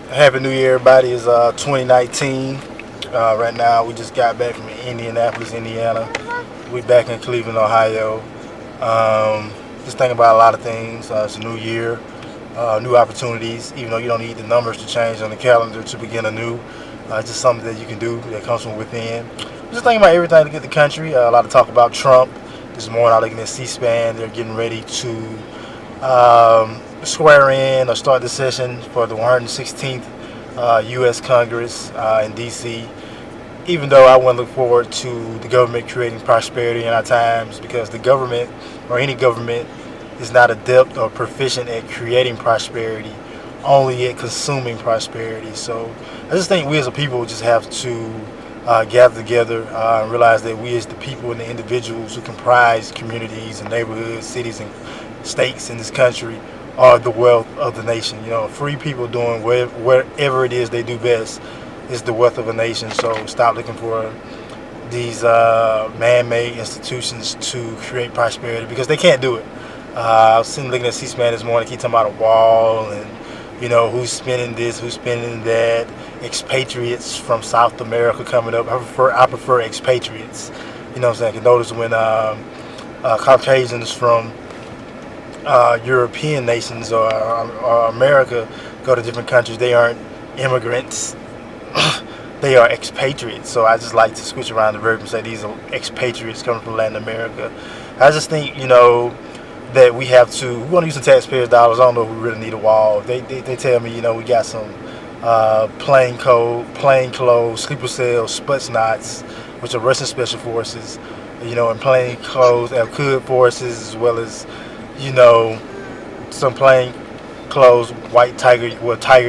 Happy New Year, everybody. It's 2019. Right now, we just got back from Indianapolis, Indiana. We back in Cleveland, Ohio. Just thinking about a lot of things. It's a new year, new opportunities. Even though you don't need the numbers to change on the calendar to begin anew, it's just something that you can do that comes from within. Just thinking about everything to get the country. A lot of talk about Trump. This morning, I was looking at C-SPAN. They're getting ready to swear in or start the session for the 116th U.S. Congress in D.C. Even though I want to look forward to the government creating prosperity in our times, because the government or any government is not adept or proficient at creating prosperity, only at consuming prosperity. So I just think we as a people just have to gather together and realize that we as the people and the individuals who comprise communities and neighborhoods, cities and states in this country are the wealth of the nation. Free people doing whatever it is they do best is the wealth of a nation. So stop looking for these man-made institutions to create prosperity, because they can't do it. I was sitting looking at C-SPAN this morning, keep talking about a wall and who's spending this, who's spending that. Expatriates from South America coming up. I prefer expatriates. You know what I'm saying? 'Cause notice when Caucasians from European nations or America go to different countries, they aren't immigrants. They are expatriates. So I just like to switch around the verb and say these are expatriates coming from Latin America. I just think that we want to use some taxpayers' dollars. I don't know if we really need a wall. They tell me we got some plain clothes, sleeper cells, Spetsnaz, which are Russian special forces, and plain clothes Al-Qaeda forces, as well as some plain clothes white tiger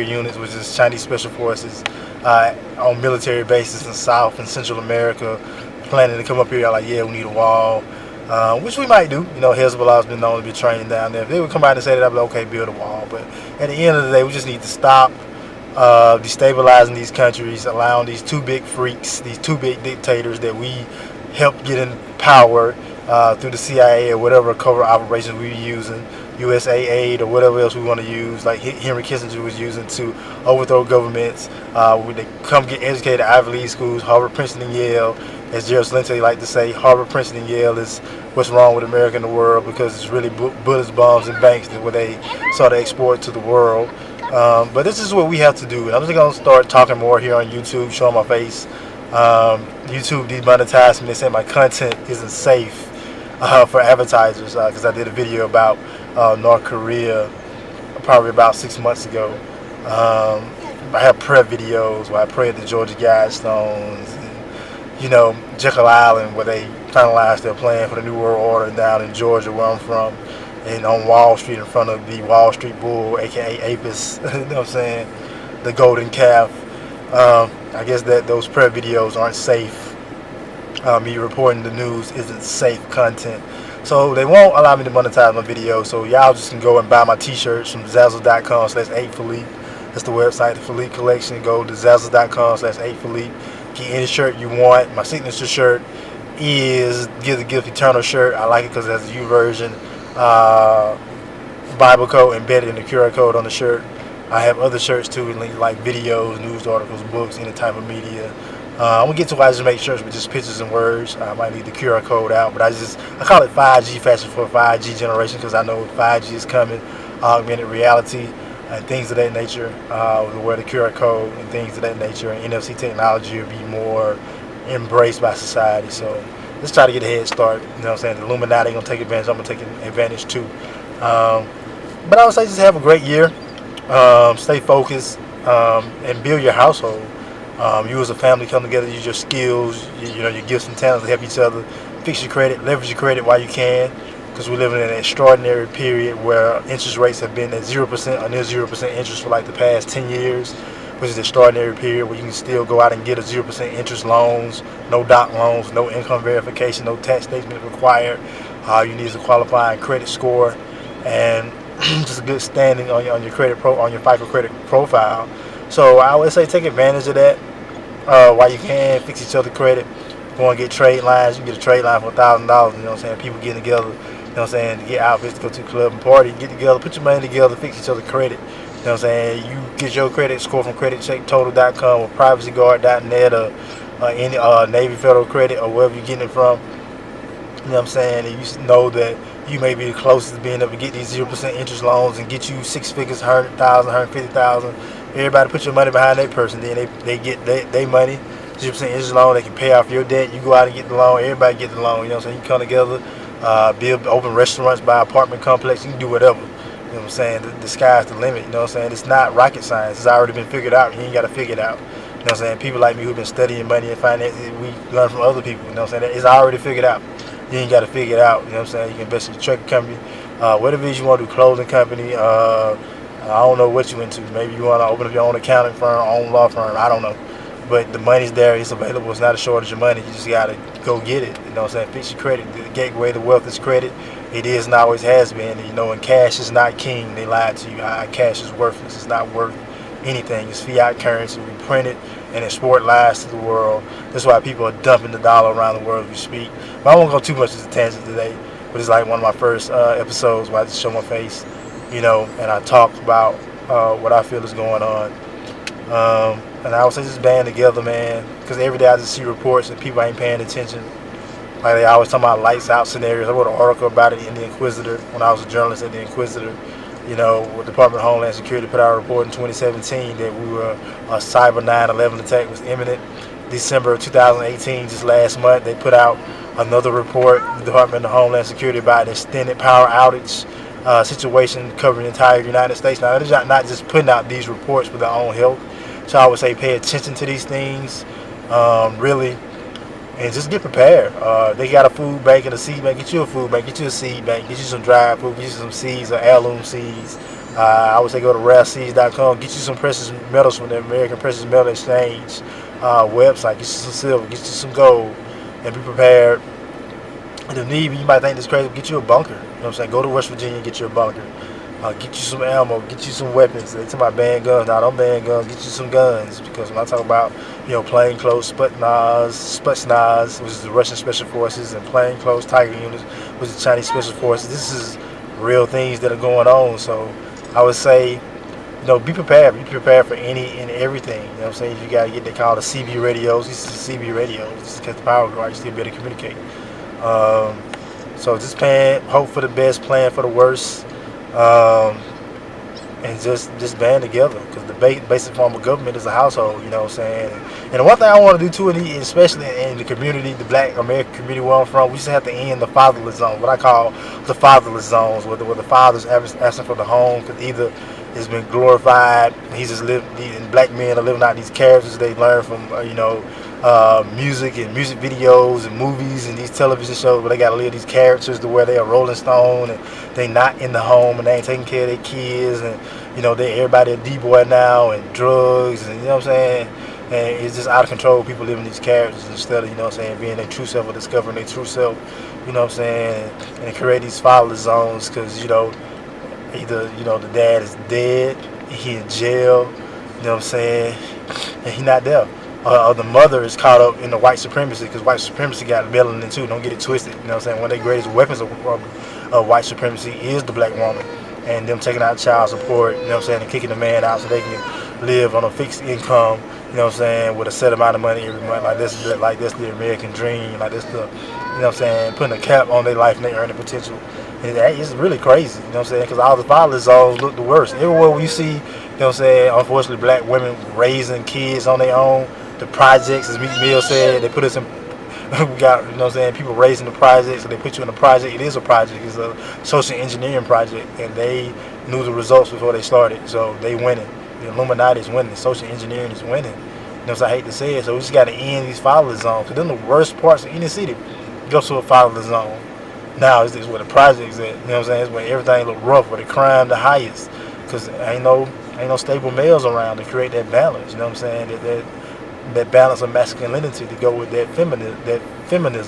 units, which is Chinese special forces, on military bases in South and Central America, planning to come up here. Like, yeah, we need a wall, which we might do. Hezbollah's been known to be training down there. If they would come out and say that, I'd be like, okay, build a wall. But at the end of the day, we just need to stop destabilizing these countries, allowing these two big freaks, these two big dictators that we helped get in power through the CIA or whatever covert operations we were using, USA aid or whatever else we want to use, like Henry Kissinger was using to overthrow governments. When they come get educated at Ivy League schools, Harvard, Princeton, and Yale. As Gerald Salente like to say, Harvard, Princeton, and Yale is what's wrong with America and the world, because it's really bullets, bombs, and banks that where they sort of export to the world. But this is what we have to do. I'm just going to start talking more here on YouTube, showing my face. YouTube demonetized me. They said my content isn't safe for advertisers, because I did a video about North Korea probably about 6 months ago. I have prayer videos where I pray at the Georgia Guidestones, and Jekyll Island, where they finalized their plan for the New World Order down in Georgia, where I'm from, and on Wall Street in front of the Wall Street Bull, aka Apis. You know what I'm saying? The golden calf. I guess that those prayer videos aren't safe. Me reporting the news isn't safe content. So they won't allow me to monetize my videos. So y'all just can go and buy my t-shirts from Zazzle.com/8Philippe. That's the website, the Philippe collection. Go to Zazzle.com/8Philippe. Get any shirt you want. My signature shirt is Give the Gift Eternal shirt. I like it because it has a U version Bible code embedded in the QR code on the shirt. I have other shirts too, like videos, news articles, books, any type of media. I'm gonna get to why I just make shirts with just pictures and words. I might need the QR code out, but I call it 5G fashion for 5G generation, because I know 5G is coming, augmented reality and things of that nature, where the QR code and things of that nature and NFC technology will be more embraced by society. So let's try to get a head start. You know what I'm saying? The Illuminati gonna take advantage. I'm gonna take advantage too. But I would say just have a great year. Stay focused, and build your household. You as a family come together, use your skills, your gifts and talents to help each other. Fix your credit, leverage your credit while you can, because we're living in an extraordinary period where interest rates have been at 0% or near 0% interest for like the past 10 years, which is an extraordinary period where you can still go out and get a 0% interest loans, no doc loans, no income verification, no tax statement required. All you need is a qualifying credit score and just a good standing on your credit on your FICO credit profile. So I would say take advantage of that while you can. Fix each other's credit. Go and get trade lines. You can get a trade line for $1,000. You know what I'm saying? People getting together. You know what I'm saying? To get outfits, to go to the club and party, get together, put your money together, fix each other's credit. You know what I'm saying? You get your credit score from creditchecktotal.com or privacyguard.net or any Navy Federal Credit or wherever you're getting it from. You know what I'm saying? And you know that you may be the closest to being able to get these 0% interest loans and get you six figures, 100,000, 150,000. Everybody put your money behind that person. Then they get their money, 0% interest loan. They can pay off your debt. You go out and get the loan. Everybody get the loan. You know what I'm saying? You come together, build open restaurants, buy apartment complex. You can do whatever. You know what I'm saying? The sky's the limit. You know what I'm saying? It's not rocket science. It's already been figured out. You ain't got to figure it out. You know what I'm saying? People like me who've been studying money and finance, we learn from other people. You know what I'm saying? It's already figured out. You ain't got to figure it out. You know what I'm saying? You can invest in a trucking company, whatever it is you want to do, clothing company. I don't know what you into. Maybe you want to open up your own accounting firm, own law firm. I don't know. But the money's there. It's available. It's not a shortage of money. You just got to go get it. You know what I'm saying? Fix your credit. The gateway to wealth is credit. It is and always has been. And, you know, and cash is not king. They lied to you. Cash is worthless. It's not worth anything. It's fiat currency. We print it and export lies to the world. That's why people are dumping the dollar around the world as we speak. But I won't go too much into tangent today. But it's like one of my first episodes where I just show my face, you know, and I talk about what I feel is going on. And I would say just band together, man, because every day I just see reports and people ain't paying attention. Like they always talk about lights out scenarios. I wrote an article about it in the Inquisitor when I was a journalist at the Inquisitor. You know, the Department of Homeland Security put out a report in 2017 that a cyber 9/11 attack was imminent. December of 2018, just last month, they put out another report, the Department of Homeland Security, about an extended power outage situation covering the entire United States. Now, they're not just putting out these reports for their own health. So I would say pay attention to these things, really, and just get prepared. They got a food bank and a seed bank. Get you a food bank, get you a seed bank, get you some dried food, get you some seeds or heirloom seeds. I would say go to rareseeds.com, get you some precious metals from the American Precious Metal Exchange website, get you some silver, get you some gold, and be prepared. And if need be, you might think this is crazy, but get you a bunker. You know what I'm saying? Go to West Virginia and get you a bunker. Get you some ammo, get you some weapons. They talk about ban guns. Now, don't ban guns, get you some guns. Because when I talk about, you know, plainclothes, Spetsnaz, which is the Russian Special Forces, and plainclothes Tiger units, which is the Chinese Special Forces, this is real things that are going on. So I would say, you know, be prepared. Be prepared for any and everything. You know what I'm saying? You got to get, they call the CB radios. These are the CB radios. Just because the power go out, you still be able to communicate. So just hope for the best, plan for the worst. And just band together, because the basic form of government is a household. You know what I'm saying? And the one thing I want to do too, especially in the community, the Black American community where I'm from, we just have to end the fatherless zone, what I call the fatherless zones, where the father's asking for the home, because either it's been glorified, and black men are living out these characters they learn from music and music videos and movies and these television shows, where they got to live these characters to where they are Rolling Stone and they not in the home and they ain't taking care of their kids, and you know everybody a D-boy now, and drugs, and you know what I'm saying, and it's just out of control. People living these characters instead of, you know what I'm saying, being their true self or discovering their true self, you know what I'm saying, and create these fatherless zones, because you know either, you know, the dad is dead, he in jail, you know what I'm saying, and he not there. The mother is caught up in the white supremacy, because white supremacy got melanin too. Don't get it twisted. You know what I'm saying? One of the greatest weapons of white supremacy is the black woman, and them taking out child support. You know what I'm saying? And kicking the man out so they can live on a fixed income. You know what I'm saying? With a set amount of money every month. Like that's the American dream. Like that's the, you know what I'm saying? Putting a cap on their life and their earning potential. And it's really crazy. You know what I'm saying? Because all the fatherless zones look the worst. Everywhere where you see, you know what I'm saying, unfortunately black women raising kids on their own. The projects, as Meek Mill said, they put us in, we got, you know what I'm saying, people raising the projects, so they put you in a project. It is a project. It's a social engineering project, and they knew the results before they started, so they winning. The Illuminati is winning. Social engineering is winning. You know, so I hate to say it, so we just got to end these fatherless zones, because then the worst parts of any city go to a fatherless zone. Now, it's where the projects at, you know what I'm saying, it's where everything look rough, where the crime the highest, because ain't no stable males around to create that balance, you know what I'm saying, that balance of masculinity to go with that feminism.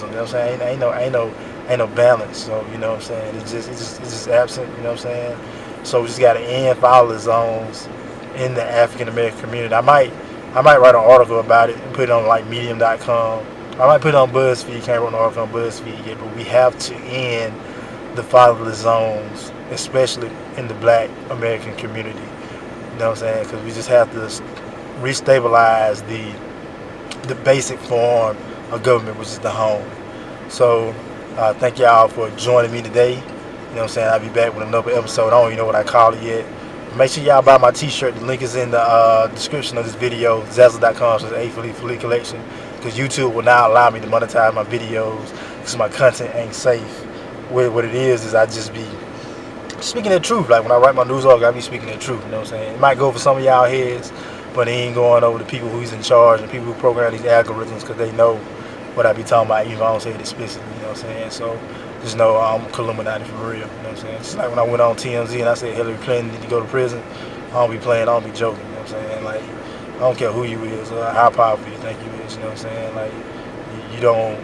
You know what I'm saying? Ain't no balance. So you know what I'm saying? It's just absent. You know what I'm saying? So we just got to end fatherless zones in the African American community. I might write an article about it and put it on like Medium.com. I might put it on BuzzFeed. Can't write an article on BuzzFeed yet, but we have to end the fatherless zones, especially in the Black American community. You know what I'm saying? Because we just have to restabilize the basic form of government, which is the home. So thank y'all for joining me today. You know what I'm saying? I'll be back with another episode. I don't even know what I call it yet. Make sure y'all buy my t-shirt. The link is in the description of this video. Zazzle.com/A collection. Because YouTube will now allow me to monetize my videos because my content ain't safe. What it is I just be speaking the truth. Like when I write my news article, I be speaking the truth. You know what I'm saying? It might go for some of y'all heads, but it ain't going over the people who's in charge and people who program these algorithms, because they know what I be talking about, even if I don't say it explicitly. You know what I'm saying? So just know I'm Illuminati for real. You know what I'm saying? Just like when I went on TMZ and I said Hillary Clinton need to go to prison, I don't be playing, I don't be joking. You know what I'm saying? Like, I don't care who you is or how powerful you think you is. You know what I'm saying? Like, you don't.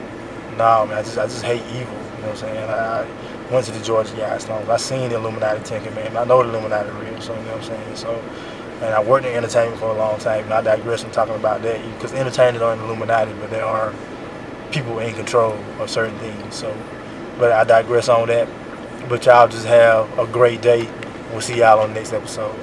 Nah, man. I just hate evil. You know what I'm saying? I went to the Georgia Guidestones. I seen the Illuminati tinker, man. I know the Illuminati real. So you know what I'm saying? So, and I worked in entertainment for a long time. And I digress from talking about that because entertainers aren't Illuminati, but there are people in control of certain things. So, but I digress on that. But y'all just have a great day. We'll see y'all on the next episode.